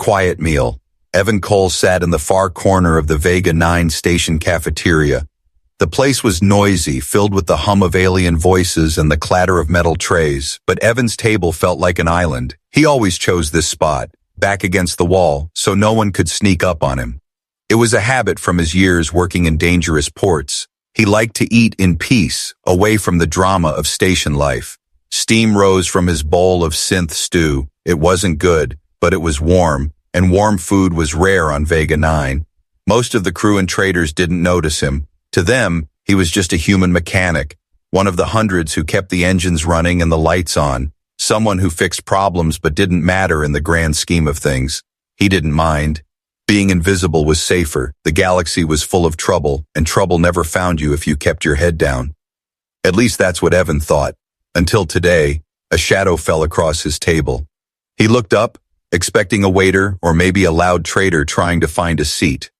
quiet meal. Evan Cole sat in the far corner of the Vega 9 station cafeteria. The place was noisy, filled with the hum of alien voices and the clatter of metal trays, but Evan's table felt like an island. He always chose this spot, back against the wall, so no one could sneak up on him. It was a habit from his years working in dangerous ports. He liked to eat in peace, away from the drama of station life. Steam rose from his bowl of synth stew. It wasn't good, but it was warm, and warm food was rare on Vega 9. Most of the crew and traders didn't notice him. To them, he was just a human mechanic, one of the hundreds who kept the engines running and the lights on, someone who fixed problems but didn't matter in the grand scheme of things. He didn't mind. Being invisible was safer, the galaxy was full of trouble, and trouble never found you if you kept your head down. At least that's what Evan thought. Until today, a shadow fell across his table. He looked up, expecting a waiter or maybe a loud trader trying to find a seat.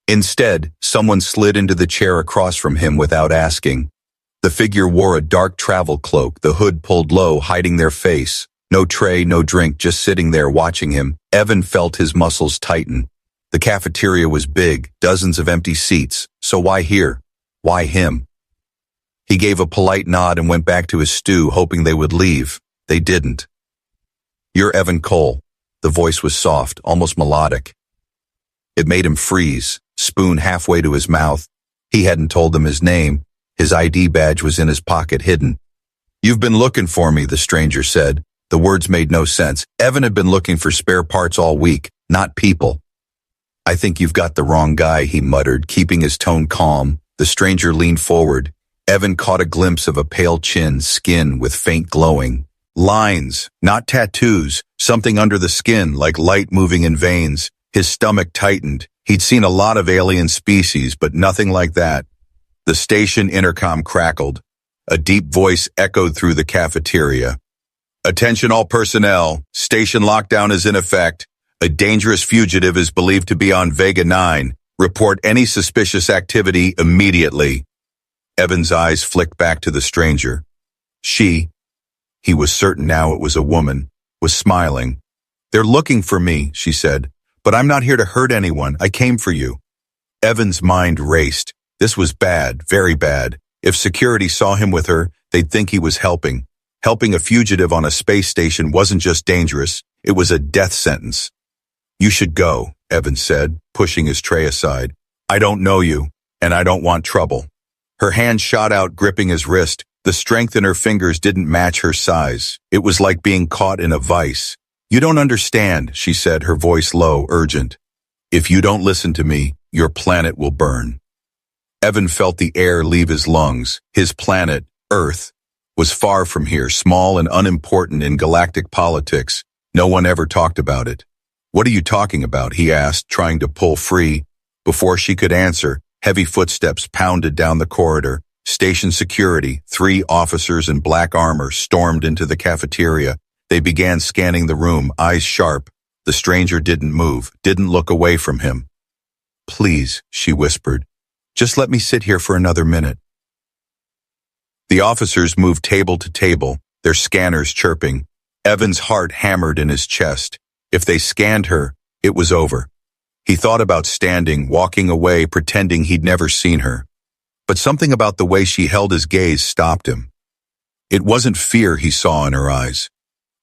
Instead, someone slid into the chair across from him without asking. The figure wore a dark travel cloak, the hood pulled low, hiding their face. No tray, no drink, just sitting there watching him. Evan felt his muscles tighten. The cafeteria was big, dozens of empty seats, so why here? Why him? He gave a polite nod and went back to his stew, hoping they would leave. They didn't. "You're Evan Cole." The voice was soft, almost melodic. It made him freeze, spoon halfway to his mouth. He hadn't told them his name. His ID badge was in his pocket, hidden. "You've been looking for me," the stranger said. The words made no sense. Evan had been looking for spare parts all week, not people. "I think you've got the wrong guy," he muttered, keeping his tone calm. The stranger leaned forward. Evan caught a glimpse of a pale chin, skin with faint glowing lines, not tattoos, something under the skin, like light moving in veins. His stomach tightened. He'd seen a lot of alien species, but nothing like that. The station intercom crackled. A deep voice echoed through the cafeteria. "Attention all personnel. Station lockdown is in effect. A dangerous fugitive is believed to be on Vega 9. Report any suspicious activity immediately." Evan's eyes flicked back to the stranger. She, he was certain now it was a woman, was smiling. "They're looking for me," she said, "but I'm not here to hurt anyone. I came for you." Evan's mind raced. This was bad, very bad. If security saw him with her, they'd think he was helping. Helping a fugitive on a space station wasn't just dangerous, it was a death sentence. "You should go," Evan said, pushing his tray aside. "I don't know you, and I don't want trouble." Her hand shot out, gripping his wrist. The strength in her fingers didn't match her size. It was like being caught in a vice. "You don't understand," she said, her voice low, urgent. "If you don't listen to me, your planet will burn." Evan felt the air leave his lungs. His planet, Earth, was far from here, small and unimportant in galactic politics. No one ever talked about it. "What are you talking about?" he asked, trying to pull free. Before she could answer, heavy footsteps pounded down the corridor. Station security, 3 officers in black armor, stormed into the cafeteria. They began scanning the room, eyes sharp. The stranger didn't move, didn't look away from him. "Please," she whispered, "just let me sit here for another minute." The officers moved table to table, their scanners chirping. Evan's heart hammered in his chest. If they scanned her, it was over. He thought about standing, walking away, pretending he'd never seen her. But something about the way she held his gaze stopped him. It wasn't fear he saw in her eyes.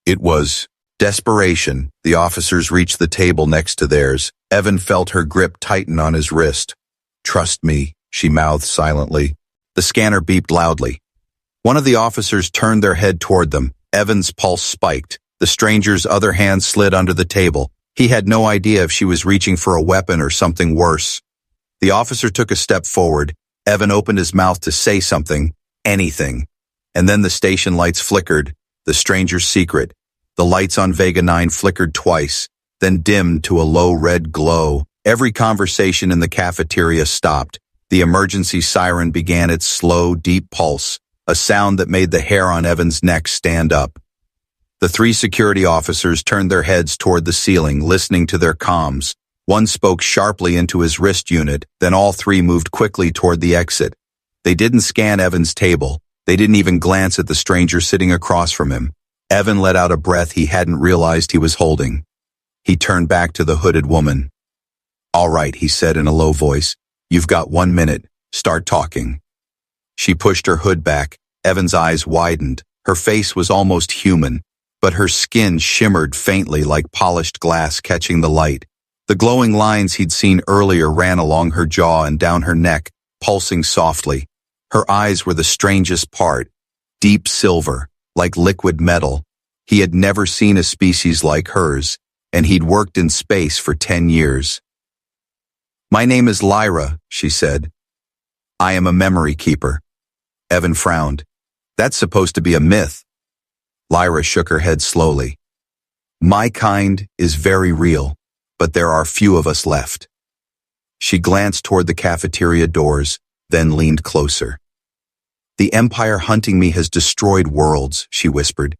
It was desperation. The officers reached the table next to theirs. Evan felt her grip tighten on his wrist. "Trust me," she mouthed silently. The scanner beeped loudly. One of the officers turned their head toward them. Evan's pulse spiked. The stranger's other hand slid under the table. He had no idea if she was reaching for a weapon or something worse. The officer took a step forward. Evan opened his mouth to say something, anything. And then the station lights flickered, the stranger's secret. The lights on Vega 9 flickered twice, then dimmed to a low red glow. Every conversation in the cafeteria stopped. The emergency siren began its slow, deep pulse, a sound that made the hair on Evan's neck stand up. The 3 security officers turned their heads toward the ceiling, listening to their comms. One spoke sharply into his wrist unit, then all 3 moved quickly toward the exit. They didn't scan Evan's table. They didn't even glance at the stranger sitting across from him. Evan let out a breath he hadn't realized he was holding. He turned back to the hooded woman. "All right," he said in a low voice. "You've got 1 minute. Start talking." She pushed her hood back. Evan's eyes widened. Her face was almost human, but her skin shimmered faintly like polished glass catching the light. The glowing lines he'd seen earlier ran along her jaw and down her neck, pulsing softly. Her eyes were the strangest part, deep silver, like liquid metal. He had never seen a species like hers, and he'd worked in space for 10 years. "My name is Lyra," she said. "I am a memory keeper." Evan frowned. "That's supposed to be a myth." Lyra shook her head slowly. "My kind is very real, but there are few of us left." She glanced toward the cafeteria doors, then leaned closer. "The empire hunting me has destroyed worlds," she whispered.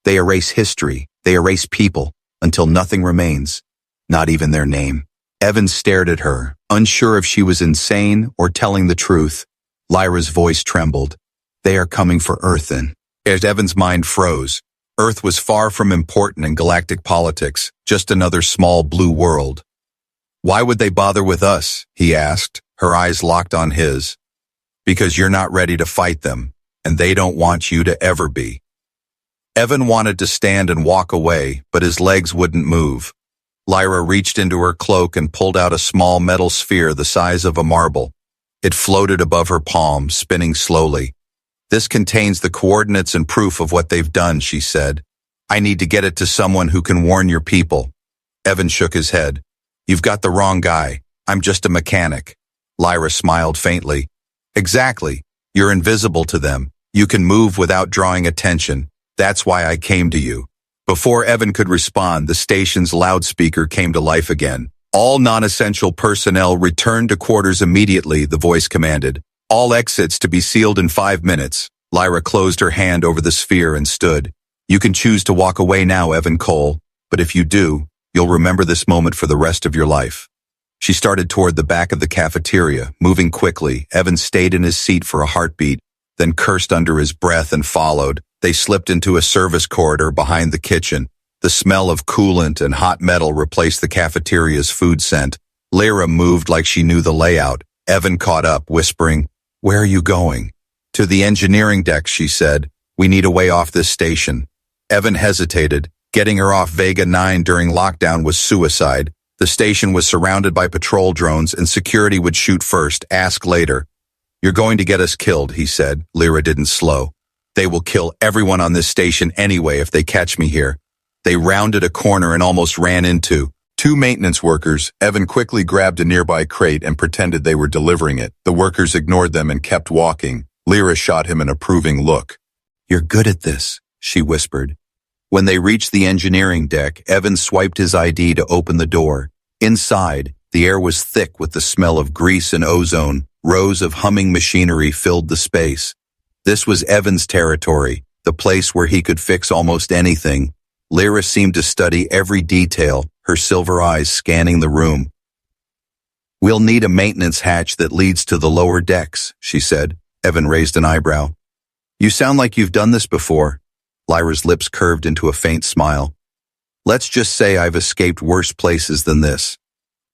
"They erase history, they erase people, until nothing remains, not even their name." Evan stared at her, unsure if she was insane or telling the truth. Lyra's voice trembled. "They are coming for Earth then." As Evan's mind froze, Earth was far from important in galactic politics, just another small blue world. "Why would they bother with us?" he asked, her eyes locked on his. "Because you're not ready to fight them, and they don't want you to ever be." Evan wanted to stand and walk away, but his legs wouldn't move. Lyra reached into her cloak and pulled out a small metal sphere the size of a marble. It floated above her palm, spinning slowly. "This contains the coordinates and proof of what they've done," she said. "I need to get it to someone who can warn your people." Evan shook his head. "You've got the wrong guy. I'm just a mechanic." Lyra smiled faintly. "Exactly. You're invisible to them. You can move without drawing attention. That's why I came to you." Before Evan could respond, the station's loudspeaker came to life again. "All non-essential personnel return to quarters immediately," the voice commanded. "All exits to be sealed in 5 minutes." Lyra closed her hand over the sphere and stood. "You can choose to walk away now, Evan Cole, but if you do, you'll remember this moment for the rest of your life." She started toward the back of the cafeteria, moving quickly. Evan stayed in his seat for a heartbeat, then cursed under his breath and followed. They slipped into a service corridor behind the kitchen. The smell of coolant and hot metal replaced the cafeteria's food scent. Lyra moved like she knew the layout. Evan caught up, whispering, "Where are you going?" "To the engineering deck," she said. "We need a way off this station." Evan hesitated. Getting her off Vega 9 during lockdown was suicide. The station was surrounded by patrol drones and security would shoot first, ask later. "You're going to get us killed," he said. Lyra didn't slow. "They will kill everyone on this station anyway if they catch me here." They rounded a corner and almost ran into 2 maintenance workers. Evan quickly grabbed a nearby crate and pretended they were delivering it. The workers ignored them and kept walking. Lyra shot him an approving look. "You're good at this," she whispered. When they reached the engineering deck, Evan swiped his ID to open the door. Inside, the air was thick with the smell of grease and ozone. Rows of humming machinery filled the space. This was Evan's territory, the place where he could fix almost anything. Lyra seemed to study every detail, her silver eyes scanning the room. "We'll need a maintenance hatch that leads to the lower decks," she said. Evan raised an eyebrow. "You sound like you've done this before." Lyra's lips curved into a faint smile. "Let's just say I've escaped worse places than this."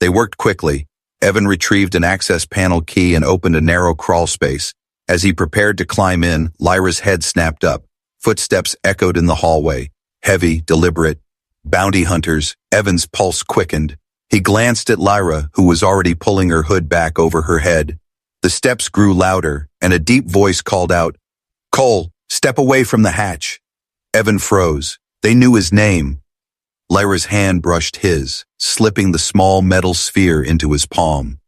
They worked quickly. Evan retrieved an access panel key and opened a narrow crawl space. As he prepared to climb in, Lyra's head snapped up. Footsteps echoed in the hallway. Heavy, deliberate. Bounty hunters. Evan's pulse quickened. He glanced at Lyra, who was already pulling her hood back over her head. The steps grew louder, and a deep voice called out, "Cole, step away from the hatch." Evan froze. They knew his name. Lyra's hand brushed his, slipping the small metal sphere into his palm.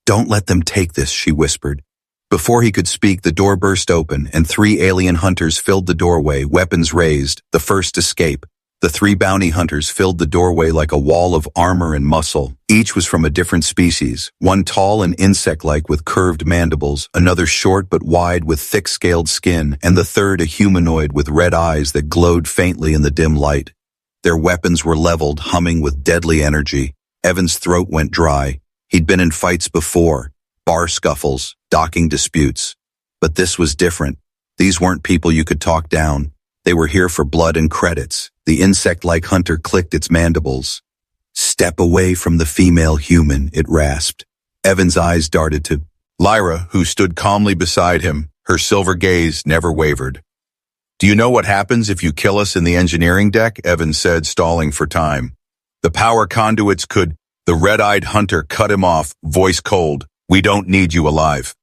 "Don't let them take this," she whispered. Before he could speak, the door burst open, and 3 alien hunters filled the doorway, weapons raised, the first escape. The 3 bounty hunters filled the doorway like a wall of armor and muscle. Each was from a different species, one tall and insect-like with curved mandibles, another short but wide with thick-scaled skin, and the third a humanoid with red eyes that glowed faintly in the dim light. Their weapons were leveled, humming with deadly energy. Evan's throat went dry. He'd been in fights before, bar scuffles, docking disputes. But this was different. These weren't people you could talk down. They were here for blood and credits. The insect-like hunter clicked its mandibles. Step away from the female human, it rasped. Evan's eyes darted to Lyra, who stood calmly beside him. Her silver gaze never wavered. Do you know what happens if you kill us in the engineering deck? Evan said, stalling for time. The power conduits could. The red-eyed hunter cut him off, voice cold. We don't need you alive.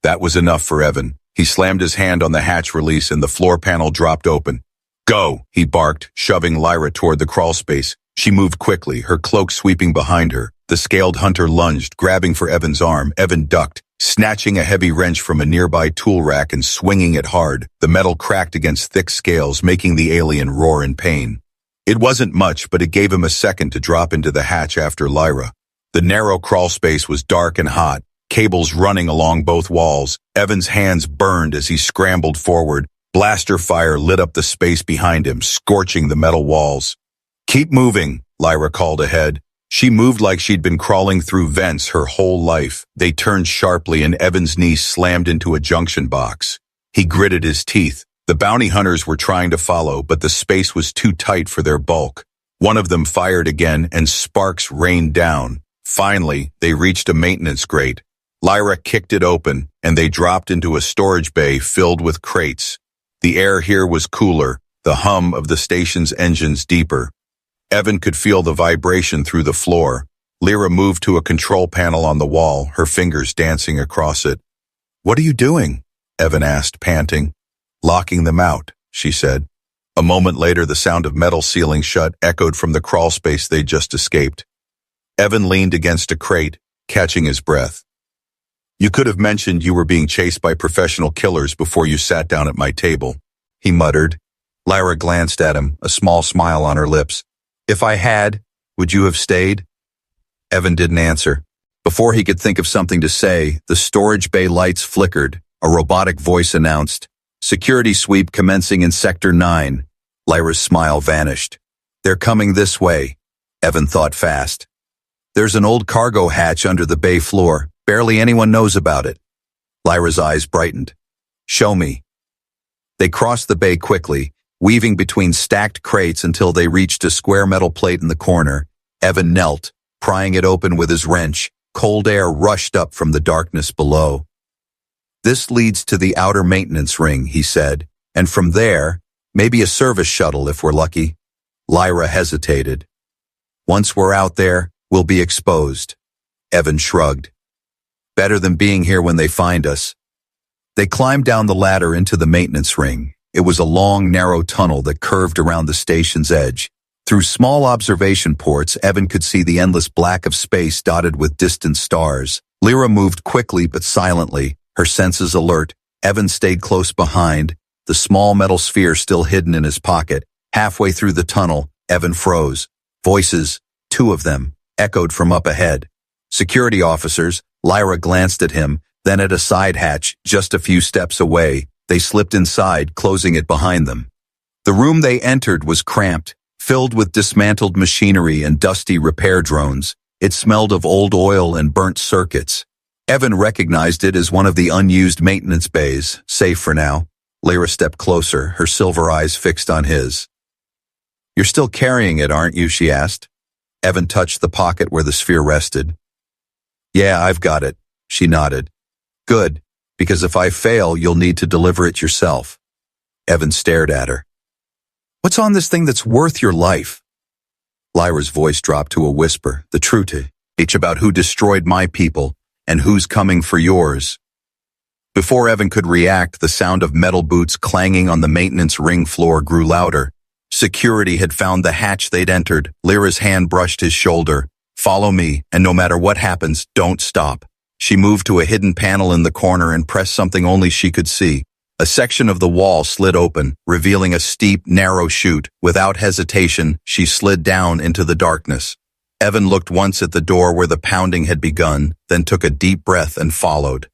That was enough for Evan. He slammed his hand on the hatch release and the floor panel dropped open. Go, he barked, shoving Lyra toward the crawl space. She moved quickly, her cloak sweeping behind her. The scaled hunter lunged, grabbing for Evan's arm. Evan ducked, snatching a heavy wrench from a nearby tool rack and swinging it hard. The metal cracked against thick scales, making the alien roar in pain. It wasn't much, but it gave him a second to drop into the hatch after Lyra. The narrow crawl space was dark and hot, cables running along both walls. Evan's hands burned as he scrambled forward. Blaster fire lit up the space behind him, scorching the metal walls. Keep moving, Lyra called ahead. She moved like she'd been crawling through vents her whole life. They turned sharply and Evan's knee slammed into a junction box. He gritted his teeth. The bounty hunters were trying to follow, but the space was too tight for their bulk. One of them fired again and sparks rained down. Finally, they reached a maintenance grate. Lyra kicked it open and they dropped into a storage bay filled with crates. The air here was cooler, the hum of the station's engines deeper. Evan could feel the vibration through the floor. Lyra moved to a control panel on the wall, her fingers dancing across it. What are you doing? Evan asked, panting. Locking them out, she said. A moment later, the sound of metal sealing shut echoed from the crawl space they'd just escaped. Evan leaned against a crate, catching his breath. You could have mentioned you were being chased by professional killers before you sat down at my table, he muttered. Lyra glanced at him, a small smile on her lips. If I had, would you have stayed? Evan didn't answer. Before he could think of something to say, the storage bay lights flickered. A robotic voice announced, Security sweep commencing in Sector 9. Lyra's smile vanished. They're coming this way. Evan thought fast. There's an old cargo hatch under the bay floor. Barely anyone knows about it. Lyra's eyes brightened. Show me. They crossed the bay quickly, weaving between stacked crates until they reached a square metal plate in the corner. Evan knelt, prying it open with his wrench. Cold air rushed up from the darkness below. This leads to the outer maintenance ring, he said, and from there, maybe a service shuttle if we're lucky. Lyra hesitated. Once we're out there, we'll be exposed. Evan shrugged. Better than being here when they find us. They climbed down the ladder into the maintenance ring. It was a long, narrow tunnel that curved around the station's edge. Through small observation ports, Evan could see the endless black of space dotted with distant stars. Lyra moved quickly but silently, her senses alert. Evan stayed close behind, the small metal sphere still hidden in his pocket. Halfway through the tunnel, Evan froze. Voices, 2 of them, echoed from up ahead. Security officers. Lyra glanced at him, then at a side hatch just a few steps away. They slipped inside, closing it behind them. The room they entered was cramped, filled with dismantled machinery and dusty repair drones. It smelled of old oil and burnt circuits. Evan recognized it as one of the unused maintenance bays, safe for now. Lyra stepped closer, her silver eyes fixed on his. You're still carrying it, aren't you? She asked. Evan touched the pocket where the sphere rested. Yeah, I've got it, she nodded. Good, because if I fail, you'll need to deliver it yourself. Evan stared at her. What's on this thing that's worth your life? Lyra's voice dropped to a whisper, the truth, each about who destroyed my people and who's coming for yours. Before Evan could react, the sound of metal boots clanging on the maintenance ring floor grew louder. Security had found the hatch they'd entered. Lyra's hand brushed his shoulder. Follow me, and no matter what happens, don't stop. She moved to a hidden panel in the corner and pressed something only she could see. A section of the wall slid open, revealing a steep, narrow chute. Without hesitation, she slid down into the darkness. Evan looked once at the door where the pounding had begun, then took a deep breath and followed.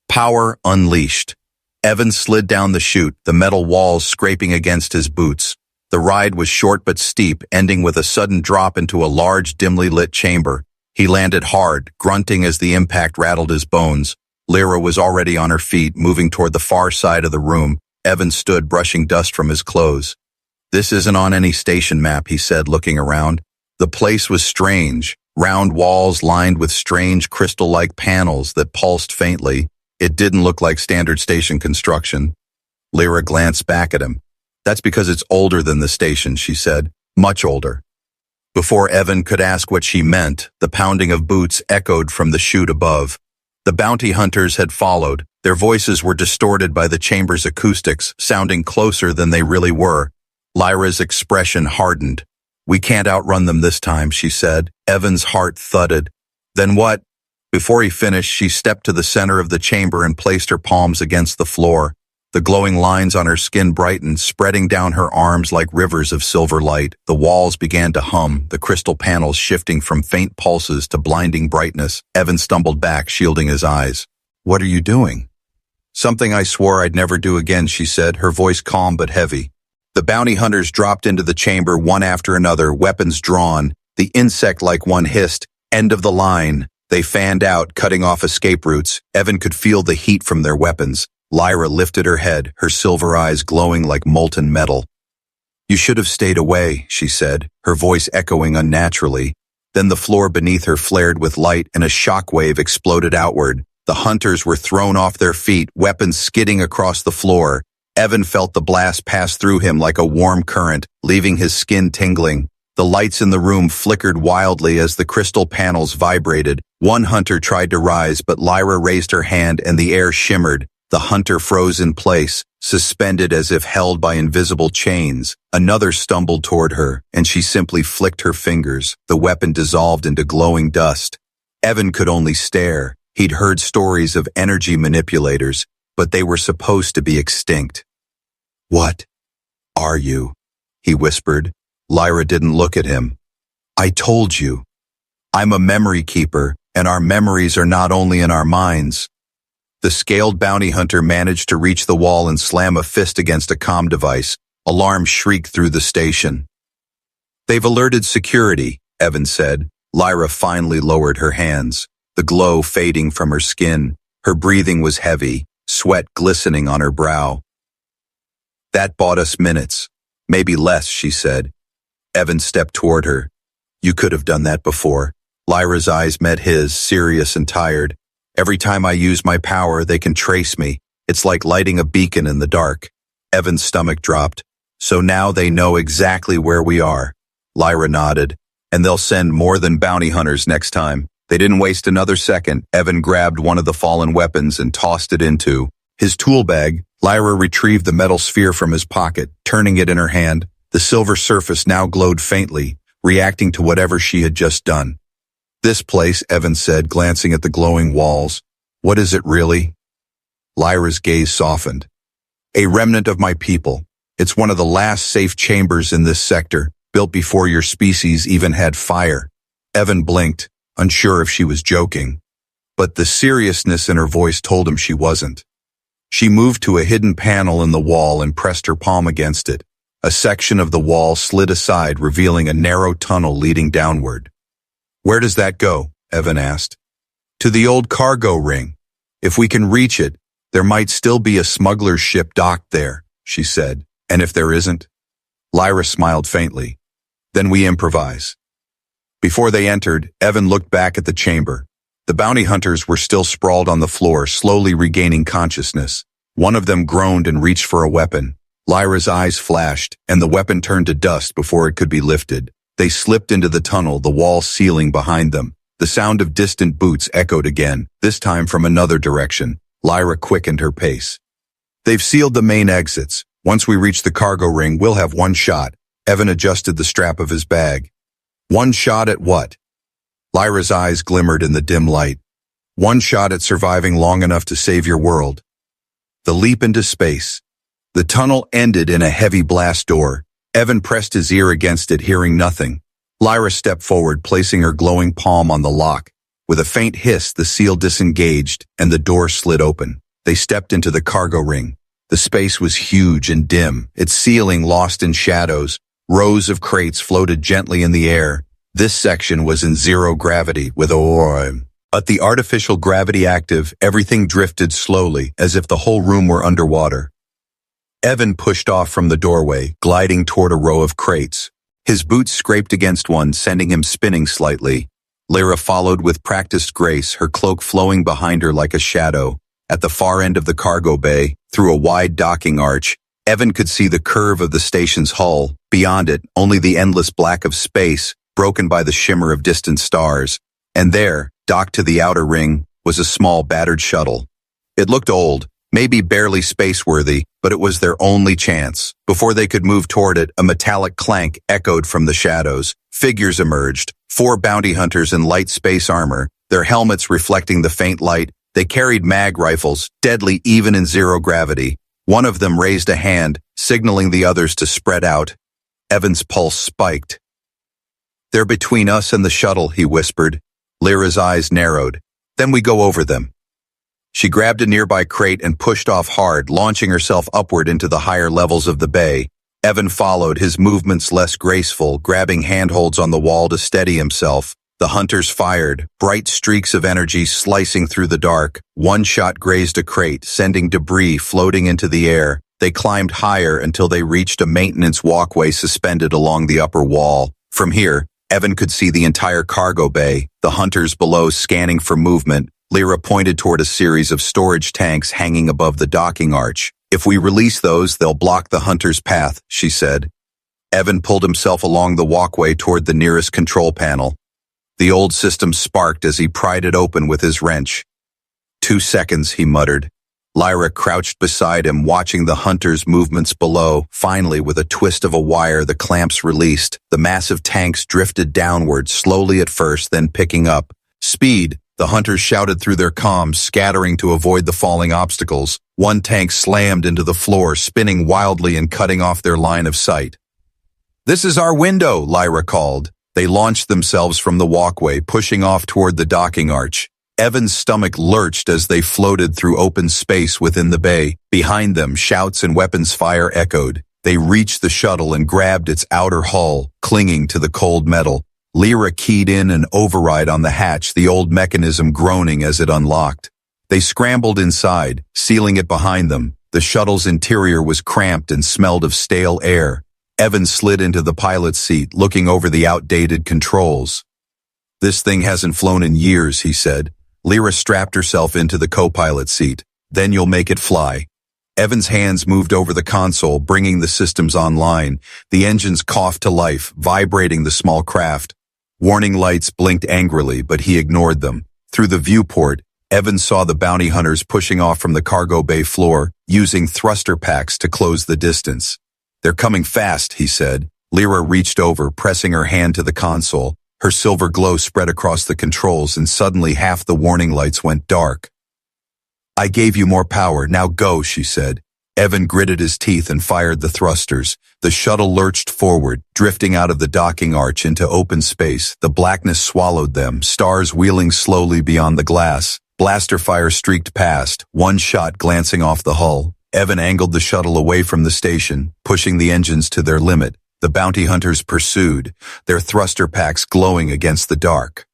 Power unleashed. Evan slid down the chute, the metal walls scraping against his boots. The ride was short but steep, ending with a sudden drop into a large, dimly lit chamber. He landed hard, grunting as the impact rattled his bones. Lyra was already on her feet, moving toward the far side of the room. Evan stood, brushing dust from his clothes. This isn't on any station map, he said, looking around. The place was strange, round walls lined with strange crystal-like panels that pulsed faintly. It didn't look like standard station construction. Lyra glanced back at him. That's because it's older than the station, she said. Much older. Before Evan could ask what she meant, the pounding of boots echoed from the chute above. The bounty hunters had followed. Their voices were distorted by the chamber's acoustics, sounding closer than they really were. Lyra's expression hardened. We can't outrun them this time, she said. Evan's heart thudded. Then what? Before he finished, she stepped to the center of the chamber and placed her palms against the floor. The glowing lines on her skin brightened, spreading down her arms like rivers of silver light. The walls began to hum, the crystal panels shifting from faint pulses to blinding brightness. Evan stumbled back, shielding his eyes. What are you doing? Something I swore I'd never do again, she said, her voice calm but heavy. The bounty hunters dropped into the chamber one after another, weapons drawn. The insect-like one hissed, "End of the line." They fanned out, cutting off escape routes. Evan could feel the heat from their weapons. Lyra lifted her head, her silver eyes glowing like molten metal. You should have stayed away, she said, her voice echoing unnaturally. Then the floor beneath her flared with light and a shockwave exploded outward. The hunters were thrown off their feet, weapons skidding across the floor. Evan felt the blast pass through him like a warm current, leaving his skin tingling. The lights in the room flickered wildly as the crystal panels vibrated. One hunter tried to rise, but Lyra raised her hand and the air shimmered. The hunter froze in place, suspended as if held by invisible chains. Another stumbled toward her, and she simply flicked her fingers. The weapon dissolved into glowing dust. Evan could only stare. He'd heard stories of energy manipulators, but they were supposed to be extinct. What are you? He whispered. Lyra didn't look at him. I told you. I'm a memory keeper, and our memories are not only in our minds. The scaled bounty hunter managed to reach the wall and slam a fist against a comm device. Alarm shrieked through the station. They've alerted security, Evan said. Lyra finally lowered her hands, the glow fading from her skin. Her breathing was heavy, sweat glistening on her brow. That bought us minutes. Maybe less, she said. Evan stepped toward her. You could have done that before. Lyra's eyes met his, serious and tired. Every time I use my power, they can trace me. It's like lighting a beacon in the dark. Evan's stomach dropped. So now they know exactly where we are. Lyra nodded. And they'll send more than bounty hunters next time. They didn't waste another second. Evan grabbed one of the fallen weapons and tossed it into his tool bag. Lyra retrieved the metal sphere from his pocket, turning it in her hand. The silver surface now glowed faintly, reacting to whatever she had just done. This place, Evan said, glancing at the glowing walls. What is it really? Lyra's gaze softened. A remnant of my people. It's one of the last safe chambers in this sector, built before your species even had fire. Evan blinked, unsure if she was joking. But the seriousness in her voice told him she wasn't. She moved to a hidden panel in the wall and pressed her palm against it. A section of the wall slid aside, revealing a narrow tunnel leading downward. Where does that go? Evan asked. To the old cargo ring. If we can reach it, there might still be a smuggler's ship docked there, she said. And if there isn't? Lyra smiled faintly. Then we improvise. Before they entered, Evan looked back at the chamber. The bounty hunters were still sprawled on the floor, slowly regaining consciousness. One of them groaned and reached for a weapon. Lyra's eyes flashed, and the weapon turned to dust before it could be lifted. They slipped into the tunnel, the wall sealing behind them. The sound of distant boots echoed again, this time from another direction. Lyra quickened her pace. They've sealed the main exits. Once we reach the cargo ring, we'll have one shot. Evan adjusted the strap of his bag. One shot at what? Lyra's eyes glimmered in the dim light. One shot at surviving long enough to save your world. The leap into space. The tunnel ended in a heavy blast door. Evan pressed his ear against it, hearing nothing. Lyra stepped forward, placing her glowing palm on the lock. With a faint hiss, the seal disengaged, and the door slid open. They stepped into the cargo ring. The space was huge and dim, its ceiling lost in shadows. Rows of crates floated gently in the air. This section was in zero gravity, with but the artificial gravity active, everything drifted slowly, as if the whole room were underwater. Evan pushed off from the doorway, gliding toward a row of crates. His boots scraped against one, sending him spinning slightly. Lyra followed with practiced grace, her cloak flowing behind her like a shadow. At the far end of the cargo bay, through a wide docking arch, Evan could see the curve of the station's hull. Beyond it, only the endless black of space, broken by the shimmer of distant stars. And there, docked to the outer ring, was a small battered shuttle. It looked old, maybe barely space-worthy, but it was their only chance. Before they could move toward it, a metallic clank echoed from the shadows. Figures emerged, 4 bounty hunters in light space armor, their helmets reflecting the faint light. They carried mag rifles, deadly even in zero gravity. One of them raised a hand, signaling the others to spread out. Evan's pulse spiked. "They're between us and the shuttle," he whispered. Lyra's eyes narrowed. "Then we go over them." She grabbed a nearby crate and pushed off hard, launching herself upward into the higher levels of the bay. Evan followed, his movements less graceful, grabbing handholds on the wall to steady himself. The hunters fired, bright streaks of energy slicing through the dark. One shot grazed a crate, sending debris floating into the air. They climbed higher until they reached a maintenance walkway suspended along the upper wall. From here, Evan could see the entire cargo bay, the hunters below scanning for movement. Lyra pointed toward a series of storage tanks hanging above the docking arch. "If we release those, they'll block the hunters' path," she said. Evan pulled himself along the walkway toward the nearest control panel. The old system sparked as he pried it open with his wrench. 2 seconds, he muttered. Lyra crouched beside him, watching the hunters' movements below. Finally, with a twist of a wire, the clamps released. The massive tanks drifted downward, slowly at first, then picking up. "Speed!" The hunters shouted through their comms, scattering to avoid the falling obstacles. One tank slammed into the floor, spinning wildly and cutting off their line of sight. "This is our window," Lyra called. They launched themselves from the walkway, pushing off toward the docking arch. Evan's stomach lurched as they floated through open space within the bay. Behind them, shouts and weapons fire echoed. They reached the shuttle and grabbed its outer hull, clinging to the cold metal. Lyra keyed in an override on the hatch, the old mechanism groaning as it unlocked. They scrambled inside, sealing it behind them. The shuttle's interior was cramped and smelled of stale air. Evan slid into the pilot's seat, looking over the outdated controls. "This thing hasn't flown in years," he said. Lyra strapped herself into the co-pilot seat. "Then you'll make it fly." Evan's hands moved over the console, bringing the systems online. The engines coughed to life, vibrating the small craft. Warning lights blinked angrily, but he ignored them. Through the viewport, Evan saw the bounty hunters pushing off from the cargo bay floor, using thruster packs to close the distance. "They're coming fast," he said. Lyra reached over, pressing her hand to the console. Her silver glow spread across the controls, and suddenly half the warning lights went dark. "I gave you more power, now go," she said. Evan gritted his teeth and fired the thrusters. The shuttle lurched forward, drifting out of the docking arch into open space. The blackness swallowed them, stars wheeling slowly beyond the glass. Blaster fire streaked past, one shot glancing off the hull. Evan angled the shuttle away from the station, pushing the engines to their limit. The bounty hunters pursued, their thruster packs glowing against the dark.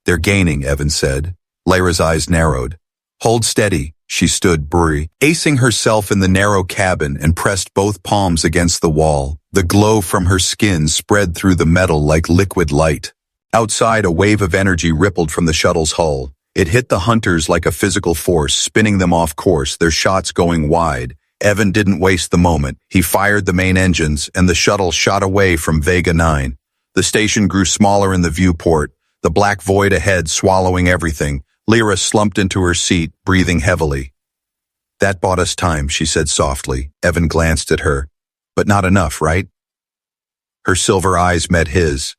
"They're gaining," Evan said. Lyra's eyes narrowed. "Hold steady." She stood, acing herself in the narrow cabin and pressed both palms against the wall. The glow from her skin spread through the metal like liquid light. Outside, a wave of energy rippled from the shuttle's hull. It hit the hunters like a physical force, spinning them off course, their shots going wide. Evan didn't waste the moment. He fired the main engines, and the shuttle shot away from Vega 9. The station grew smaller in the viewport, the black void ahead swallowing everything. Lyra slumped into her seat, breathing heavily. "That bought us time," she said softly. Evan glanced at her. "But not enough, right?" Her silver eyes met his.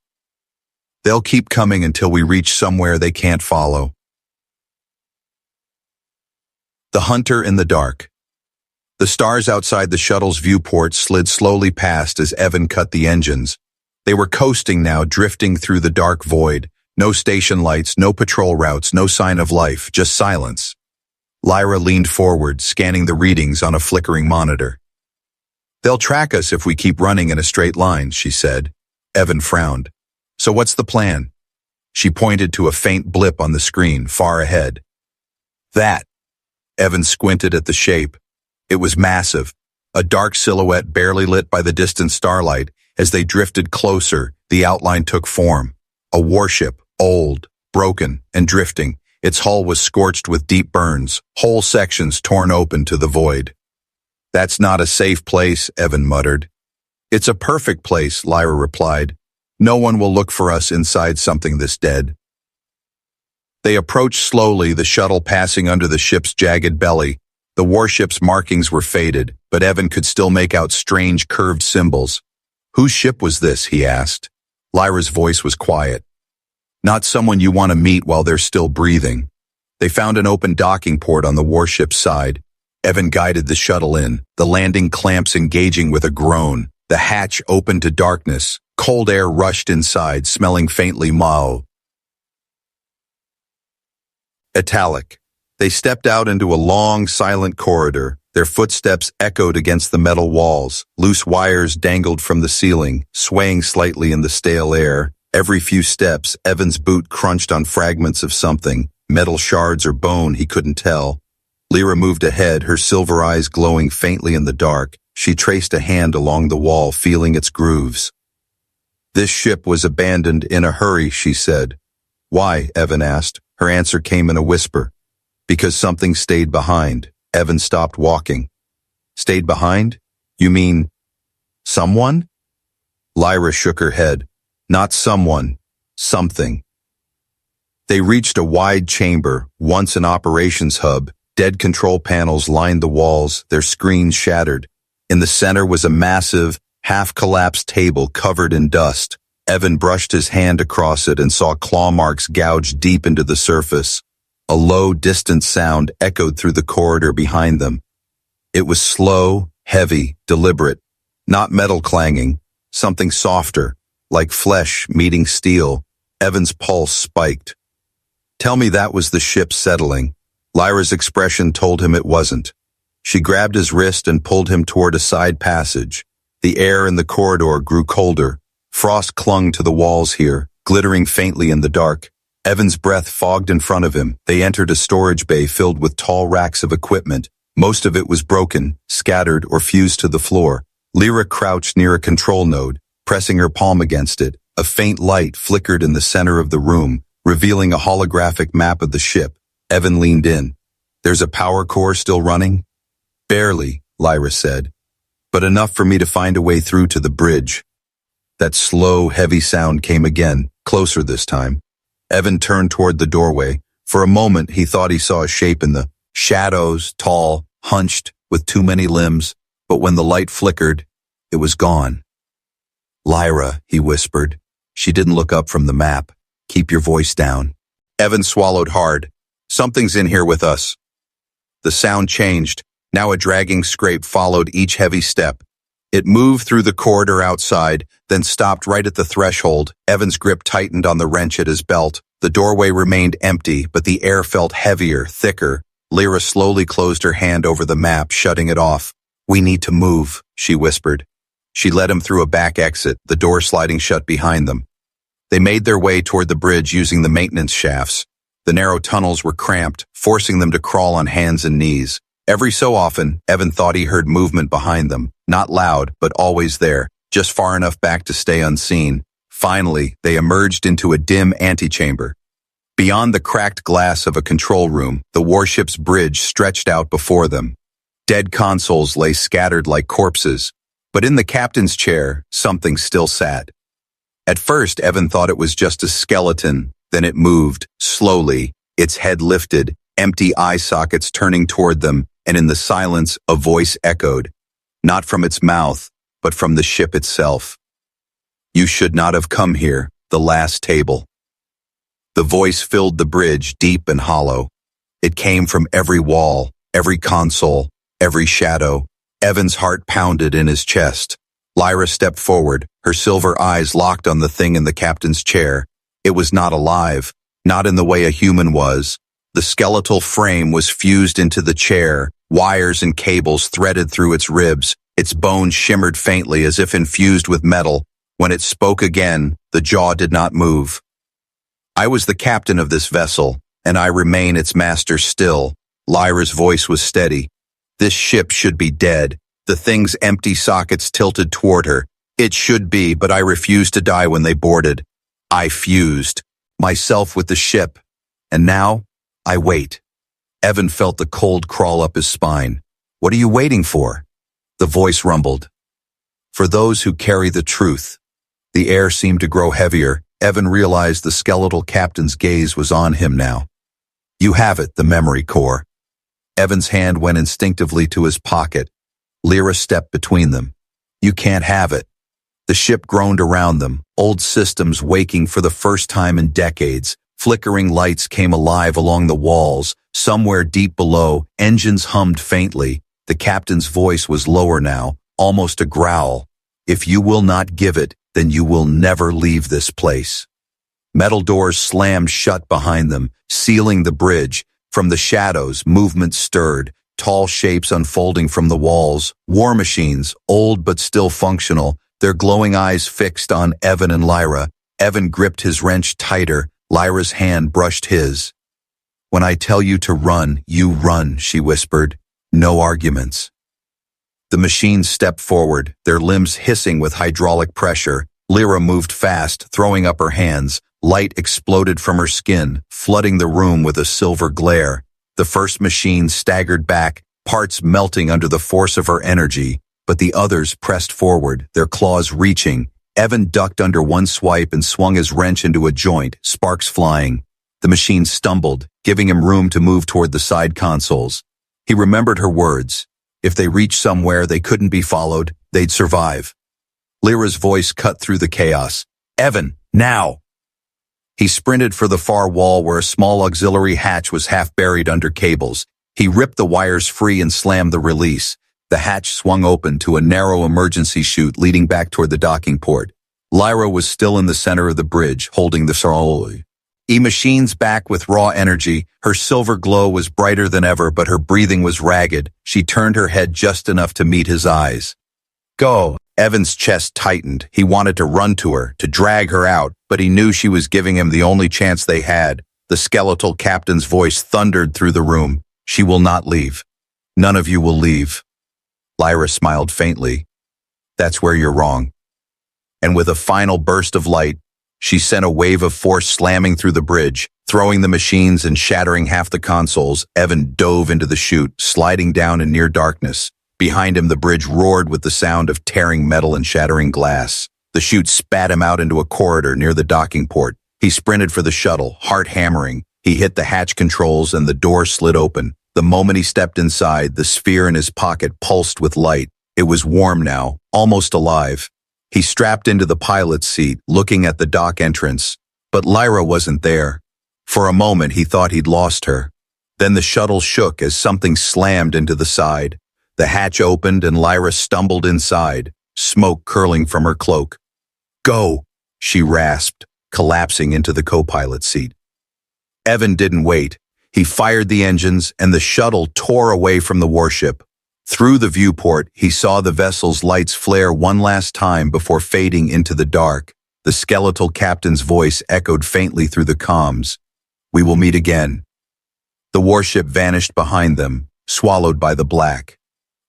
"They'll keep coming until we reach somewhere they can't follow." The hunter in the dark. The stars outside the shuttle's viewport slid slowly past as Evan cut the engines. They were coasting now, drifting through the dark void. No station lights, no patrol routes, no sign of life, just silence. Lyra leaned forward, scanning the readings on a flickering monitor. "They'll track us if we keep running in a straight line," she said. Evan frowned. "So what's the plan?" She pointed to a faint blip on the screen, far ahead. "That." Evan squinted at the shape. It was massive, a dark silhouette barely lit by the distant starlight. As they drifted closer, the outline took form. A warship, old, broken, and drifting. Its hull was scorched with deep burns, whole sections torn open to the void. "That's not a safe place," Evan muttered. "It's a perfect place," Lyra replied. "No one will look for us inside something this dead." They approached slowly, the shuttle passing under the ship's jagged belly. The warship's markings were faded, but Evan could still make out strange curved symbols. "Whose ship was this?" he asked. Lyra's voice was quiet. "Not someone you want to meet while they're still breathing." They found an open docking port on the warship's side. Evan guided the shuttle in, the landing clamps engaging with a groan. The hatch opened to darkness. Cold air rushed inside, smelling faintly foul. Italic. They stepped out into a long, silent corridor. Their footsteps echoed against the metal walls. Loose wires dangled from the ceiling, swaying slightly in the stale air. Every few steps, Evan's boot crunched on fragments of something, metal shards or bone, he couldn't tell. Lyra moved ahead, her silver eyes glowing faintly in the dark. She traced a hand along the wall, feeling its grooves. "This ship was abandoned in a hurry," she said. "Why?" Evan asked. Her answer came in a whisper. "Because something stayed behind." Evan stopped walking. "Stayed behind? You mean someone?" Lyra shook her head. "Not someone. Something." They reached a wide chamber, once an operations hub. Dead control panels lined the walls, their screens shattered. In the center was a massive, half-collapsed table covered in dust. Evan brushed his hand across it and saw claw marks gouged deep into the surface. A low, distant sound echoed through the corridor behind them. It was slow, heavy, deliberate. Not metal clanging, something softer, like flesh meeting steel. Evan's pulse spiked. "Tell me that was the ship settling." Lyra's expression told him it wasn't. She grabbed his wrist and pulled him toward a side passage. The air in the corridor grew colder. Frost clung to the walls here, glittering faintly in the dark. Evan's breath fogged in front of him. They entered a storage bay filled with tall racks of equipment. Most of it was broken, scattered, or fused to the floor. Lyra crouched near a control node, pressing her palm against it. A faint light flickered in the center of the room, revealing a holographic map of the ship. Evan leaned in. "There's a power core still running?" "Barely," Lyra said. "But enough for me to find a way through to the bridge." That slow, heavy sound came again, closer this time. Evan turned toward the doorway. For a moment, he thought he saw a shape in the shadows, tall, hunched, with too many limbs. But when the light flickered, it was gone. "Lyra," he whispered. She didn't look up from the map. "Keep your voice down." Evan swallowed hard. "Something's in here with us." The sound changed. Now a dragging scrape followed each heavy step. It moved through the corridor outside, then stopped right at the threshold. Evan's grip tightened on the wrench at his belt. The doorway remained empty, but the air felt heavier, thicker. Lyra slowly closed her hand over the map, shutting it off. "We need to move," she whispered. She led him through a back exit, the door sliding shut behind them. They made their way toward the bridge using the maintenance shafts. The narrow tunnels were cramped, forcing them to crawl on hands and knees. Every so often, Evan thought he heard movement behind them, not loud, but always there, just far enough back to stay unseen. Finally, they emerged into a dim antechamber. Beyond the cracked glass of a control room, the warship's bridge stretched out before them. Dead consoles lay scattered like corpses, but in the captain's chair, something still sat. At first, Evan thought it was just a skeleton. Then it moved, slowly, its head lifted, empty eye sockets turning toward them, and in the silence, a voice echoed. Not from its mouth, but from the ship itself. "You should not have come here, the last table." The voice filled the bridge, deep and hollow. It came from every wall, every console, every shadow. Evan's heart pounded in his chest. Lyra stepped forward, her silver eyes locked on the thing in the captain's chair. It was not alive, not in the way a human was. The skeletal frame was fused into the chair, wires and cables threaded through its ribs. Its bones shimmered faintly as if infused with metal. When it spoke again, the jaw did not move. "I was the captain of this vessel, and I remain its master still." Lyra's voice was steady. "This ship should be dead." The thing's empty sockets tilted toward her. It should be, but I refused to die when they boarded. I fused myself with the ship. And now, I wait. Evan felt the cold crawl up his spine. What are you waiting for? The voice rumbled. For those who carry the truth. The air seemed to grow heavier. Evan realized the skeletal captain's gaze was on him now. You have it, the memory core. Evan's hand went instinctively to his pocket. Lyra stepped between them. You can't have it. The ship groaned around them, old systems waking for the first time in decades. Flickering lights came alive along the walls. Somewhere deep below, engines hummed faintly. The captain's voice was lower now, almost a growl. If you will not give it, then you will never leave this place. Metal doors slammed shut behind them, sealing the bridge. From the shadows, movement stirred, tall shapes unfolding from the walls, war machines, old but still functional, their glowing eyes fixed on Evan and Lyra. Evan gripped his wrench tighter. Lyra's hand brushed his. When I tell you to run, you run, she whispered. No arguments. The machines stepped forward, their limbs hissing with hydraulic pressure. Lyra moved fast, throwing up her hands. Light exploded from her skin, flooding the room with a silver glare. The first machine staggered back, parts melting under the force of her energy, but the others pressed forward, their claws reaching. Evan ducked under one swipe and swung his wrench into a joint, sparks flying. The machine stumbled, giving him room to move toward the side consoles. He remembered her words. If they reached somewhere they couldn't be followed, they'd survive. Lyra's voice cut through the chaos. Evan, now! He sprinted for the far wall where a small auxiliary hatch was half buried under cables. He ripped the wires free and slammed the release. The hatch swung open to a narrow emergency chute leading back toward the docking port. Lyra was still in the center of the bridge, holding the soroli. E-machine's back with raw energy. Her silver glow was brighter than ever, but her breathing was ragged. She turned her head just enough to meet his eyes. Go! Evan's chest tightened. He wanted to run to her, to drag her out, but he knew she was giving him the only chance they had. The skeletal captain's voice thundered through the room. She will not leave. None of you will leave. Lyra smiled faintly. That's where you're wrong. And with a final burst of light, she sent a wave of force slamming through the bridge, throwing the machines and shattering half the consoles. Evan dove into the chute, sliding down in near darkness. Behind him, the bridge roared with the sound of tearing metal and shattering glass. The chute spat him out into a corridor near the docking port. He sprinted for the shuttle, heart hammering. He hit the hatch controls and the door slid open. The moment he stepped inside, the sphere in his pocket pulsed with light. It was warm now, almost alive. He strapped into the pilot's seat, looking at the dock entrance. But Lyra wasn't there. For a moment, he thought he'd lost her. Then the shuttle shook as something slammed into the side. The hatch opened and Lyra stumbled inside, smoke curling from her cloak. Go, she rasped, collapsing into the co-pilot seat. Evan didn't wait. He fired the engines and the shuttle tore away from the warship. Through the viewport, he saw the vessel's lights flare one last time before fading into the dark. The skeletal captain's voice echoed faintly through the comms. We will meet again. The warship vanished behind them, swallowed by the black.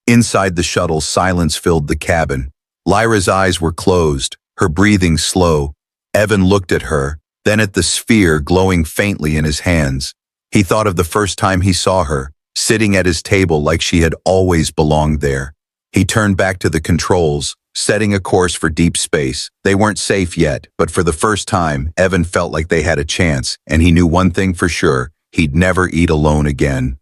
Inside the shuttle, silence filled the cabin. Lyra's eyes were closed, her breathing slow. Evan looked at her, then at the sphere glowing faintly in his hands. He thought of the first time he saw her, sitting at his table like she had always belonged there. He turned back to the controls, setting a course for deep space. They weren't safe yet, but for the first time, Evan felt like they had a chance, and he knew one thing for sure: he'd never eat alone again.